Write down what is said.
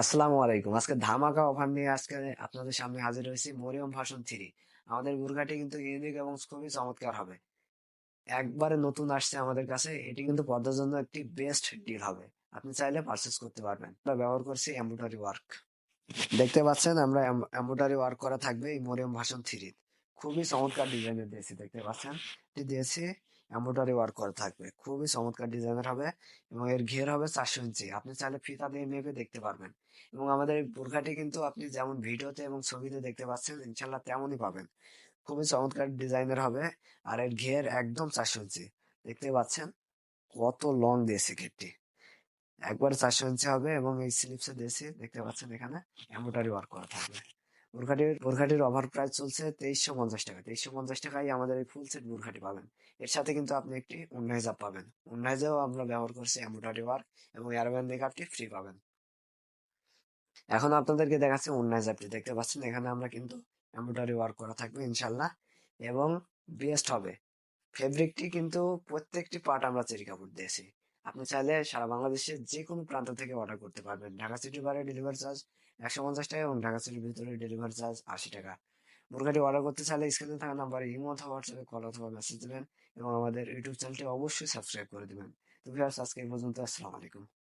আসসালামু আলাইকুম। আজকে ধামাকা অফার নিয়ে আজকে আপনাদের সামনে হাজির হয়েছি মরিয়ম ভার্সন 3। আমাদের বোরকাটি কিন্তু ইউনিক এবং খুবই চমৎকার হবে। একবারে নতুন আসছে আমাদের কাছে। এটি কিন্তু পর্দার জন্য একটি বেস্ট ডিল হবে। আপনি চাইলে পারচেজ করতে পারবেন। আমরা ব্যবহার করছি এমব্রয়ডারি ওয়ার্ক। দেখতে পাচ্ছেন আমরা এমব্রয়ডারি ওয়ার্ক করা থাকবে এই মরিয়ম ভার্সন 3। খুবই চমৎকার ডিজাইনের দিয়েছি, দেখতে পাচ্ছেন। এটি দিয়েছি এমব্রয়ডারি ওয়ার্ক করা থাকবে, খুবই চমৎকার ডিজাইনের হবে। এবং এর ঘের হবে 400 ইঞ্চি। আপনি চাইলে ফিতা দিয়ে মেপে দেখতে পারবেন। এবং আমাদের এই বোরকাটি কিন্তু আপনি যেমন ভিডিওতে এবং ছবিতে দেখতে পাচ্ছেন ইনশাল্লাহ তেমনই পাবেন। খুবই চমৎকার ডিজাইনের হবে। আর এর ঘের একদম 400 ইঞ্চি। দেখতে পাচ্ছেন কত লং দিয়েছে ঘেরটি। একবার 400 ইঞ্চি হবে এবং এই স্লিপসে দিয়েছি, দেখতে পাচ্ছেন এখানে এমব্রয়ডারি ওয়ার্ক করা থাকবে। বোরখাটির অফার প্রাইস চলছে 2350 টাকা। 2350 টাকায় আমাদের এই ফুল সেট বোরখাটি পাবেন। এর সাথে কিন্তু আপনি একটি ওড়না হিজাব পাবেন। ওড়না হিজাবও আমরা ব্যবহার করছি এমব্রয়ডারি ওয়ার্ক, এবং এয়ারব্যান্ড মেকআপটি ফ্রি পাবেন। এখন আপনাদেরকে দেখাচ্ছি ওড়না হিজাবটি, দেখতে পাচ্ছেন এখানে আমরা কিন্তু এমব্রয়ডারি ওয়ার্ক করা থাকবে ইনশাল্লাহ। এবং বেস্ট হবে। ফেব্রিকটি কিন্তু প্রত্যেকটি পার্ট আমরা চেরি কাপড় দিয়েছি। আপনি চাইলে সারা বাংলাদেশের যে কোনো প্রান্ত থেকে অর্ডার করতে পারবেন। ঢাকা সিটির বাইরে ডেলিভারি চার্জ 150 টাকা এবং ঢাকা সিটির ভিতরে ডেলিভারি চার্জ 80 টাকা। বোরকাটি অর্ডার করতে চাইলে স্ক্রিনে থাকা নাম্বারে ইমো অথবা হোয়াটসঅ্যাপে কল অথবা মেসেজ দেবেন। এবং আমাদের ইউটিউব চ্যানেলটি অবশ্যই সাবস্ক্রাইব করে দিবেন। তো ভিউয়ার্স, আজকে এই পর্যন্ত। আসসালামু আলাইকুম।